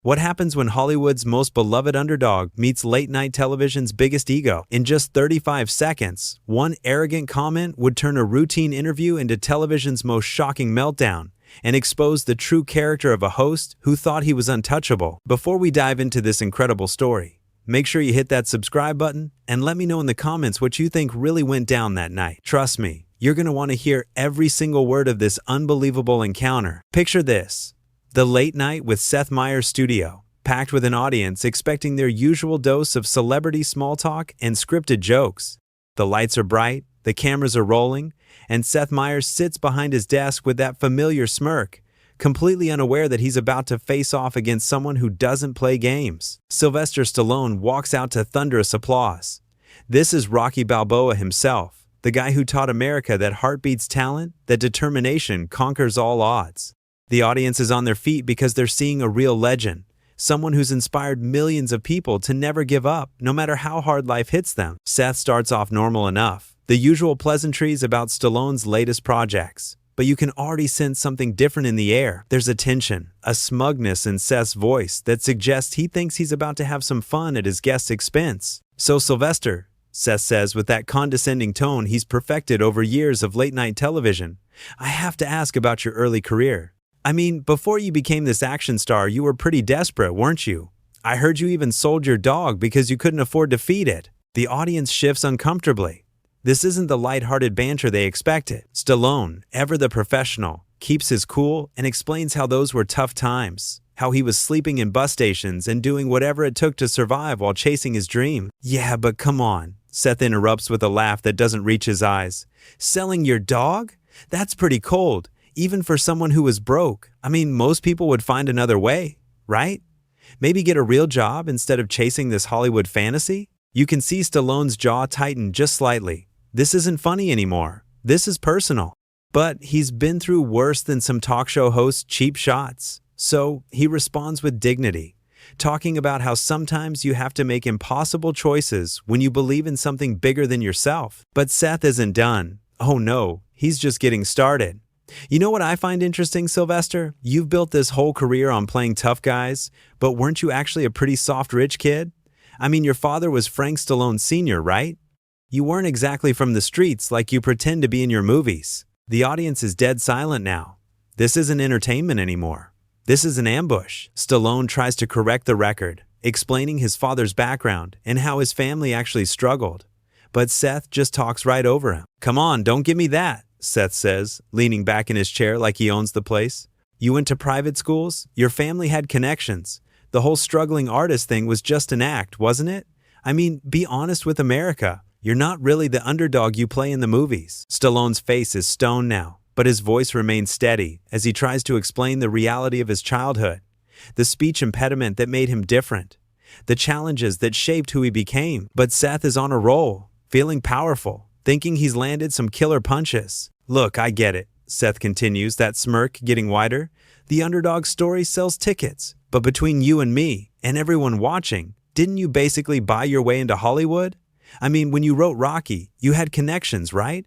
What happens when Hollywood's most beloved underdog meets late-night television's biggest ego? In just 35 seconds, one arrogant comment would turn a routine interview into television's most shocking meltdown and expose the true character of a host who thought he was untouchable. Before we dive into this incredible story, make sure you hit that subscribe button and let me know in the comments what you think really went down that night. Trust me, you're going to want to hear every single word of this unbelievable encounter. Picture this: the late night with Seth Meyers studio, packed with an audience expecting their usual dose of celebrity small talk and scripted jokes. The lights are bright, the cameras are rolling, and Seth Meyers sits behind his desk with that familiar smirk, completely unaware that he's about to face off against someone who doesn't play games. Sylvester Stallone walks out to thunderous applause. This is Rocky Balboa himself, the guy who taught America that heart beats talent, that determination conquers all odds. The audience is on their feet because they're seeing a real legend, someone who's inspired millions of people to never give up, no matter how hard life hits them. Seth starts off normal enough, the usual pleasantries about Stallone's latest projects, but you can already sense something different in the air. There's a tension, a smugness in Seth's voice that suggests he thinks he's about to have some fun at his guest's expense. "So Sylvester," Seth says with that condescending tone he's perfected over years of late-night television, "I have to ask about your early career. I mean, before you became this action star, you were pretty desperate, weren't you? I heard you even sold your dog because you couldn't afford to feed it." The audience shifts uncomfortably. This isn't the lighthearted banter they expected. Stallone, ever the professional, keeps his cool and explains how those were tough times, how he was sleeping in bus stations and doing whatever it took to survive while chasing his dream. "Yeah, but come on," Seth interrupts with a laugh that doesn't reach his eyes. "Selling your dog? That's pretty cold. Even for someone who was broke. I mean, most people would find another way, right? Maybe get a real job instead of chasing this Hollywood fantasy?" You can see Stallone's jaw tighten just slightly. This isn't funny anymore. This is personal. But he's been through worse than some talk show host's cheap shots. So he responds with dignity, talking about how sometimes you have to make impossible choices when you believe in something bigger than yourself. But Seth isn't done. Oh no, he's just getting started. "You know what I find interesting, Sylvester? You've built this whole career on playing tough guys, but weren't you actually a pretty soft rich kid? I mean, your father was Frank Stallone Sr., right? You weren't exactly from the streets like you pretend to be in your movies." The audience is dead silent now. This isn't entertainment anymore. This is an ambush. Stallone tries to correct the record, explaining his father's background and how his family actually struggled. But Seth just talks right over him. "Come on, don't give me that," Seth says, leaning back in his chair like he owns the place. "You went to private schools? Your family had connections. The whole struggling artist thing was just an act, wasn't it? I mean, be honest with America. You're not really the underdog you play in the movies." Stallone's face is stone now, but his voice remains steady as he tries to explain the reality of his childhood, the speech impediment that made him different, the challenges that shaped who he became. But Seth is on a roll, feeling powerful, thinking he's landed some killer punches. "Look, I get it," Seth continues, that smirk getting wider. "The underdog story sells tickets, but between you and me, and everyone watching, didn't you basically buy your way into Hollywood? I mean, when you wrote Rocky, you had connections, right?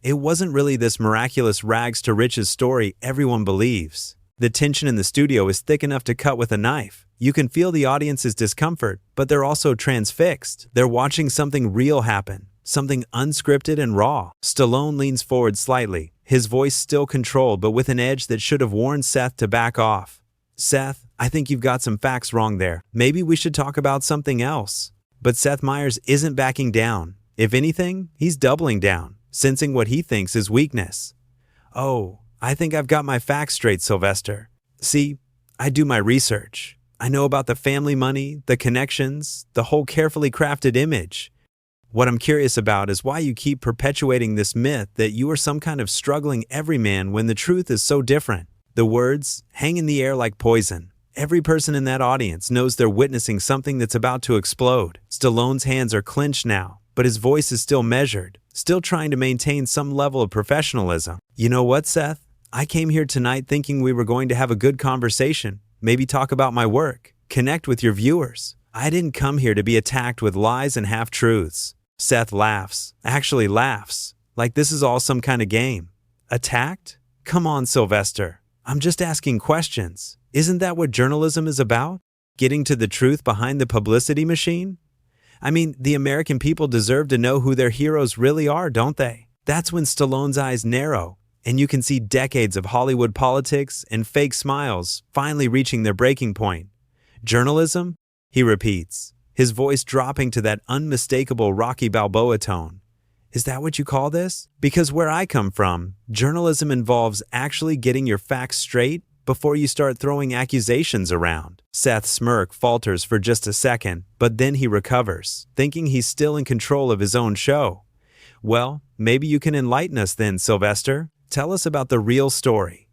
It wasn't really this miraculous rags to riches story everyone believes." The tension in the studio is thick enough to cut with a knife. You can feel the audience's discomfort, but they're also transfixed. They're watching something real happen, something unscripted and raw. Stallone leans forward slightly, his voice still controlled but with an edge that should have warned Seth to back off. "Seth, I think you've got some facts wrong there. Maybe we should talk about something else." But Seth Meyers isn't backing down. If anything, he's doubling down, sensing what he thinks is weakness. "Oh, I think I've got my facts straight, Sylvester. See, I do my research. I know about the family money, the connections, the whole carefully crafted image. What I'm curious about is why you keep perpetuating this myth that you are some kind of struggling everyman when the truth is so different." The words hang in the air like poison. Every person in that audience knows they're witnessing something that's about to explode. Stallone's hands are clenched now, but his voice is still measured, still trying to maintain some level of professionalism. "You know what, Seth? I came here tonight thinking we were going to have a good conversation, maybe talk about my work, connect with your viewers. I didn't come here to be attacked with lies and half-truths." Seth laughs, actually laughs, like this is all some kind of game. "Attacked? Come on, Sylvester. I'm just asking questions. Isn't that what journalism is about?" Getting to the truth behind the publicity machine? I mean, the American people deserve to know who their heroes really are, don't they? That's when Stallone's eyes narrow, and you can see decades of Hollywood politics and fake smiles finally reaching their breaking point. Journalism? He repeats, his voice dropping to that unmistakable Rocky Balboa tone. Is that what you call this? Because where I come from, journalism involves actually getting your facts straight before you start throwing accusations around. Seth's smirk falters for just a second, but then he recovers, thinking he's still in control of his own show. Well, maybe you can enlighten us then, Sylvester. Tell us about the real story.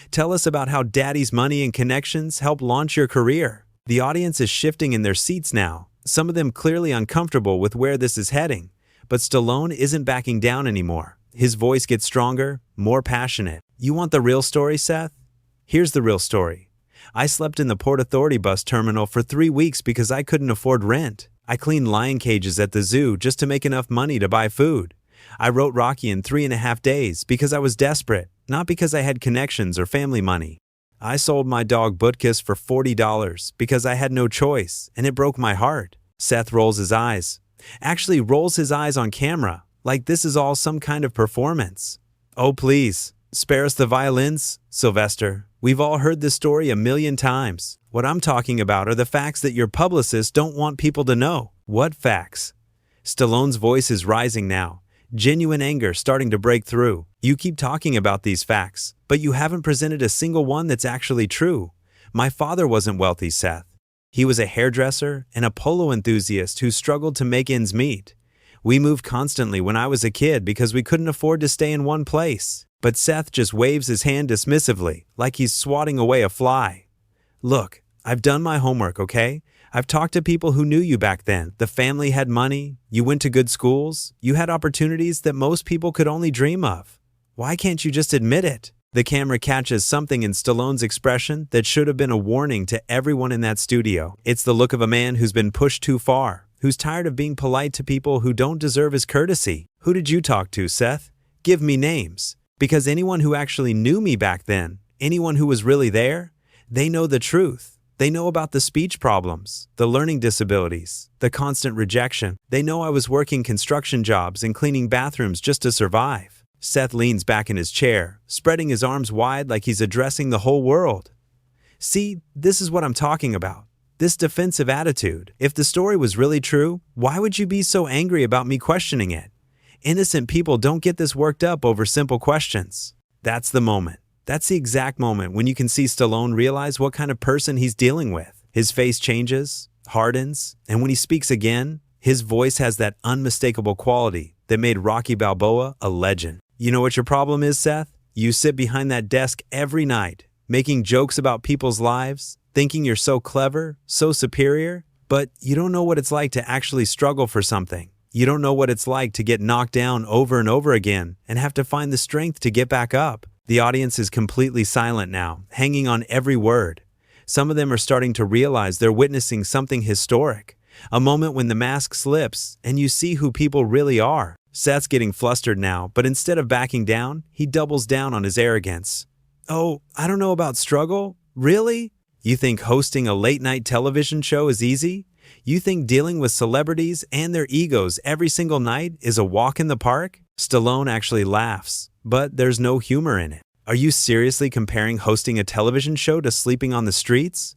Tell us about how Daddy's money and connections helped launch your career. The audience is shifting in their seats now, some of them clearly uncomfortable with where this is heading. But Stallone isn't backing down anymore. His voice gets stronger, more passionate. You want the real story, Seth? Here's the real story. I slept in the Port Authority bus terminal for 3 weeks because I couldn't afford rent. I cleaned lion cages at the zoo just to make enough money to buy food. I wrote Rocky in 3.5 days because I was desperate, not because I had connections or family money. I sold my dog Butkus for $40 because I had no choice, and it broke my heart. Seth rolls his eyes. Actually rolls his eyes on camera, like this is all some kind of performance. Oh please, spare us the violins, Sylvester. We've all heard this story a million times. What I'm talking about are the facts that your publicists don't want people to know. What facts? Stallone's voice is rising now, genuine anger starting to break through. You keep talking about these facts, but you haven't presented a single one that's actually true. My father wasn't wealthy, Seth. He was a hairdresser and a polo enthusiast who struggled to make ends meet. We moved constantly when I was a kid because we couldn't afford to stay in one place. But Seth just waves his hand dismissively, like he's swatting away a fly. Look, I've done my homework, okay? I've talked to people who knew you back then. The family had money, you went to good schools, you had opportunities that most people could only dream of. Why can't you just admit it? The camera catches something in Stallone's expression that should have been a warning to everyone in that studio. It's the look of a man who's been pushed too far, who's tired of being polite to people who don't deserve his courtesy. Who did you talk to, Seth? Give me names. Because anyone who actually knew me back then, anyone who was really there, they know the truth. They know about the speech problems, the learning disabilities, the constant rejection. They know I was working construction jobs and cleaning bathrooms just to survive. Seth leans back in his chair, spreading his arms wide like he's addressing the whole world. See, this is what I'm talking about. This defensive attitude. If the story was really true, why would you be so angry about me questioning it? Innocent people don't get this worked up over simple questions. That's the moment. That's the exact moment when you can see Stallone realize what kind of person he's dealing with. His face changes, hardens, and when he speaks again, his voice has that unmistakable quality that made Rocky Balboa a legend. You know what your problem is, Seth? You sit behind that desk every night, making jokes about people's lives, thinking you're so clever, so superior, but you don't know what it's like to actually struggle for something. You don't know what it's like to get knocked down over and over again and have to find the strength to get back up. The audience is completely silent now, hanging on every word. Some of them are starting to realize they're witnessing something historic, a moment when the mask slips and you see who people really are. Seth's getting flustered now, but instead of backing down, he doubles down on his arrogance. Oh, I don't know about struggle? Really? You think hosting a late-night television show is easy? You think dealing with celebrities and their egos every single night is a walk in the park? Stallone actually laughs, but there's no humor in it. Are you seriously comparing hosting a television show to sleeping on the streets?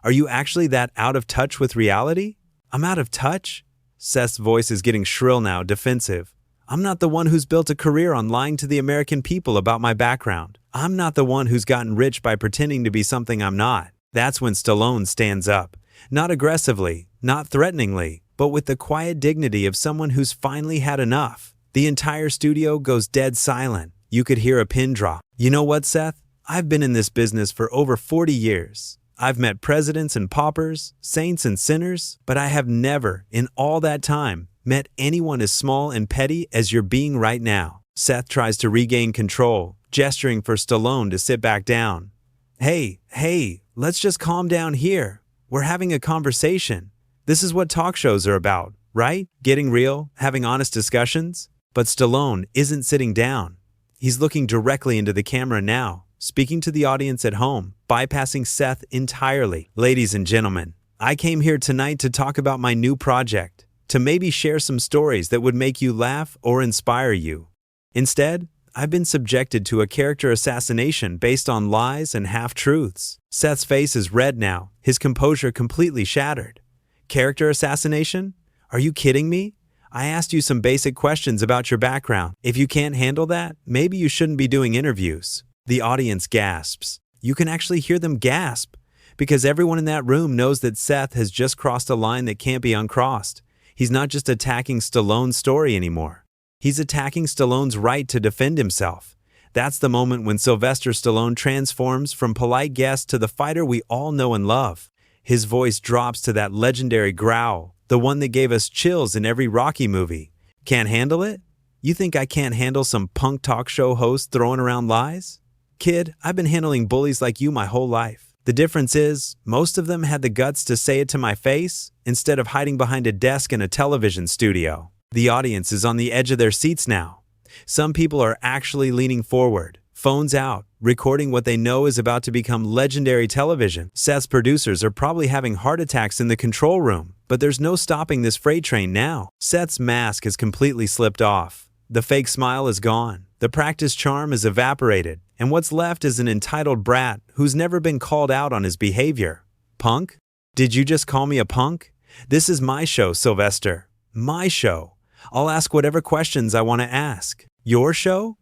Are you actually that out of touch with reality? I'm out of touch? Seth's voice is getting shrill now, defensive. I'm not the one who's built a career on lying to the American people about my background. I'm not the one who's gotten rich by pretending to be something I'm not. That's when Stallone stands up. Not aggressively, not threateningly, but with the quiet dignity of someone who's finally had enough. The entire studio goes dead silent. You could hear a pin drop. You know what, Seth? I've been in this business for over 40 years. I've met presidents and paupers, saints and sinners, but I have never, in all that time, met anyone as small and petty as you're being right now. Seth tries to regain control, gesturing for Stallone to sit back down. Hey, let's just calm down here. We're having a conversation. This is what talk shows are about, right? Getting real, having honest discussions. But Stallone isn't sitting down. He's looking directly into the camera now, speaking to the audience at home, bypassing Seth entirely. Ladies and gentlemen, I came here tonight to talk about my new project, to maybe share some stories that would make you laugh or inspire you. Instead, I've been subjected to a character assassination based on lies and half-truths. Seth's face is red now, his composure completely shattered. Character assassination? Are you kidding me? I asked you some basic questions about your background. If you can't handle that, maybe you shouldn't be doing interviews. The audience gasps. You can actually hear them gasp, because everyone in that room knows that Seth has just crossed a line that can't be uncrossed. He's not just attacking Stallone's story anymore. He's attacking Stallone's right to defend himself. That's the moment when Sylvester Stallone transforms from polite guest to the fighter we all know and love. His voice drops to that legendary growl, the one that gave us chills in every Rocky movie. Can't handle it? You think I can't handle some punk talk show host throwing around lies? Kid, I've been handling bullies like you my whole life. The difference is, most of them had the guts to say it to my face instead of hiding behind a desk in a television studio. The audience is on the edge of their seats now. Some people are actually leaning forward, phones out, recording what they know is about to become legendary television. Seth's producers are probably having heart attacks in the control room, but there's no stopping this freight train now. Seth's mask has completely slipped off. The fake smile is gone. The practiced charm is evaporated, and what's left is an entitled brat who's never been called out on his behavior. Punk? Did you just call me a punk? This is my show, Sylvester. My show. I'll ask whatever questions I want to ask. Your show?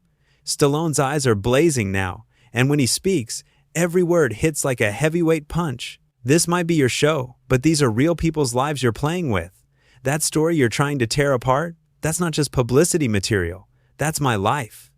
Stallone's eyes are blazing now, and when he speaks, every word hits like a heavyweight punch. This might be your show, but these are real people's lives you're playing with. That story you're trying to tear apart, that's not just publicity material. That's my life.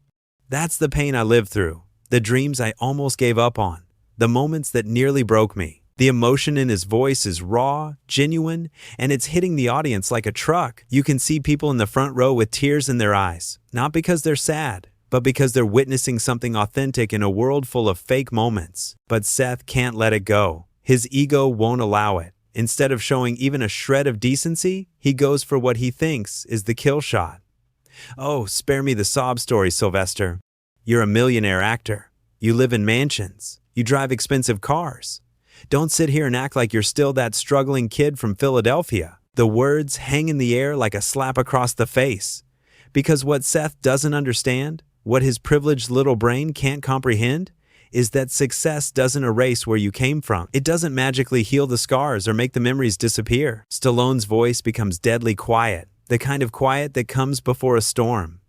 That's the pain I lived through, the dreams I almost gave up on, the moments that nearly broke me. The emotion in his voice is raw, genuine, and it's hitting the audience like a truck. You can see people in the front row with tears in their eyes, not because they're sad, but because they're witnessing something authentic in a world full of fake moments. But Seth can't let it go. His ego won't allow it. Instead of showing even a shred of decency, he goes for what he thinks is the kill shot. Oh, spare me the sob story, Sylvester. You're a millionaire actor. You live in mansions. You drive expensive cars. Don't sit here and act like you're still that struggling kid from Philadelphia. The words hang in the air like a slap across the face. Because what Seth doesn't understand, what his privileged little brain can't comprehend, is that success doesn't erase where you came from. It doesn't magically heal the scars or make the memories disappear. Stallone's voice becomes deadly quiet, the kind of quiet that comes before a storm.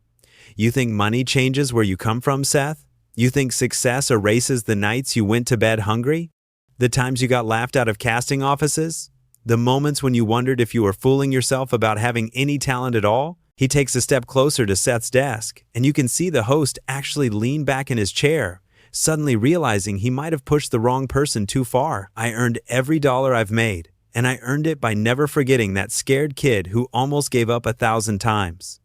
You think money changes where you come from, Seth? You think success erases the nights you went to bed hungry? The times you got laughed out of casting offices? The moments when you wondered if you were fooling yourself about having any talent at all? He takes a step closer to Seth's desk, and you can see the host actually lean back in his chair, suddenly realizing he might have pushed the wrong person too far. I earned every dollar I've made, and I earned it by never forgetting that scared kid who almost gave up 1,000 times.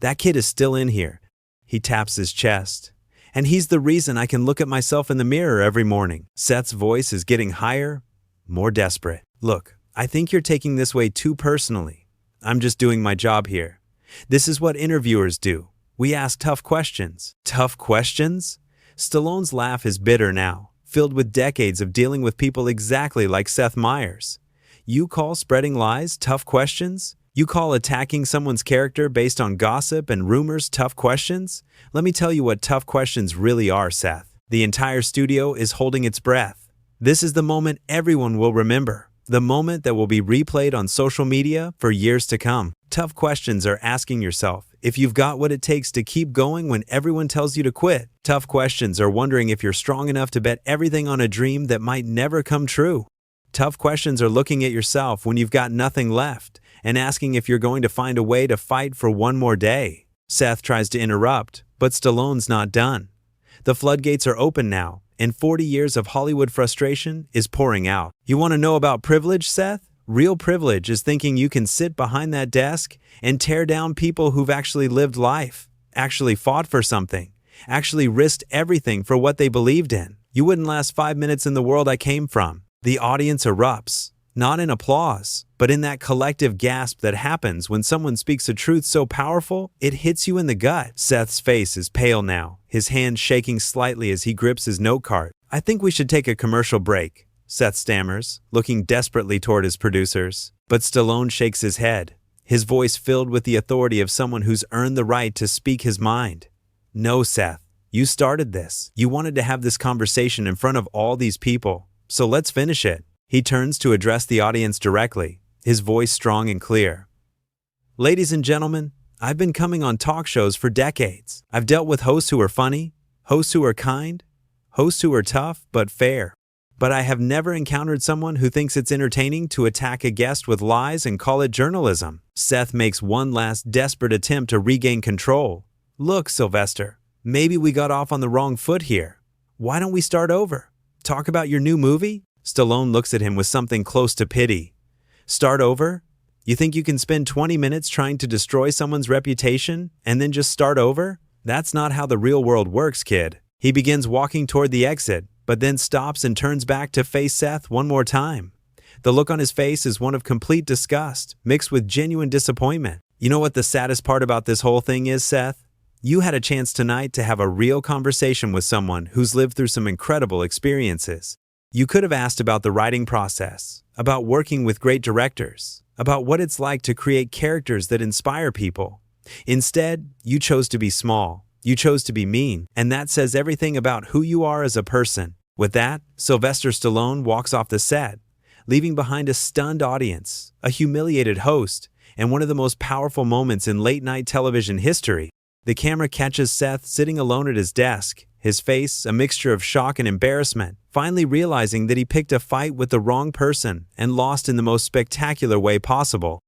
That kid is still in here. He taps his chest. And he's the reason I can look at myself in the mirror every morning. Seth's voice is getting higher, more desperate. Look, I think you're taking this way too personally. I'm just doing my job here. This is what interviewers do. We ask tough questions. Tough questions? Stallone's laugh is bitter now, filled with decades of dealing with people exactly like Seth Meyers. You call spreading lies tough questions? You call attacking someone's character based on gossip and rumors tough questions? Let me tell you what tough questions really are, Seth. The entire studio is holding its breath. This is the moment everyone will remember, the moment that will be replayed on social media for years to come. Tough questions are asking yourself if you've got what it takes to keep going when everyone tells you to quit. Tough questions are wondering if you're strong enough to bet everything on a dream that might never come true. Tough questions are looking at yourself when you've got nothing left and asking if you're going to find a way to fight for one more day. Seth tries to interrupt, but Stallone's not done. The floodgates are open now, and 40 years of Hollywood frustration is pouring out. You want to know about privilege, Seth? Real privilege is thinking you can sit behind that desk and tear down people who've actually lived life, actually fought for something, actually risked everything for what they believed in. You wouldn't last 5 minutes in the world I came from. The audience erupts, not in applause, but in that collective gasp that happens when someone speaks a truth so powerful, it hits you in the gut. Seth's face is pale now, his hand shaking slightly as he grips his note card. I think we should take a commercial break. Seth stammers, looking desperately toward his producers. But Stallone shakes his head, his voice filled with the authority of someone who's earned the right to speak his mind. No, Seth, you started this. You wanted to have this conversation in front of all these people, so let's finish it. He turns to address the audience directly, his voice strong and clear. Ladies and gentlemen, I've been coming on talk shows for decades. I've dealt with hosts who are funny, hosts who are kind, hosts who are tough but fair. But I have never encountered someone who thinks it's entertaining to attack a guest with lies and call it journalism. Seth makes one last desperate attempt to regain control. Look, Sylvester, maybe we got off on the wrong foot here. Why don't we start over? Talk about your new movie? Stallone looks at him with something close to pity. Start over? You think you can spend 20 minutes trying to destroy someone's reputation and then just start over? That's not how the real world works, kid. He begins walking toward the exit, but then stops and turns back to face Seth one more time. The look on his face is one of complete disgust, mixed with genuine disappointment. You know what the saddest part about this whole thing is, Seth? You had a chance tonight to have a real conversation with someone who's lived through some incredible experiences. You could have asked about the writing process, about working with great directors, about what it's like to create characters that inspire people. Instead, you chose to be small. You chose to be mean, and that says everything about who you are as a person. With that, Sylvester Stallone walks off the set, leaving behind a stunned audience, a humiliated host, and one of the most powerful moments in late-night television history. The camera catches Seth sitting alone at his desk, his face a mixture of shock and embarrassment, finally realizing that he picked a fight with the wrong person and lost in the most spectacular way possible.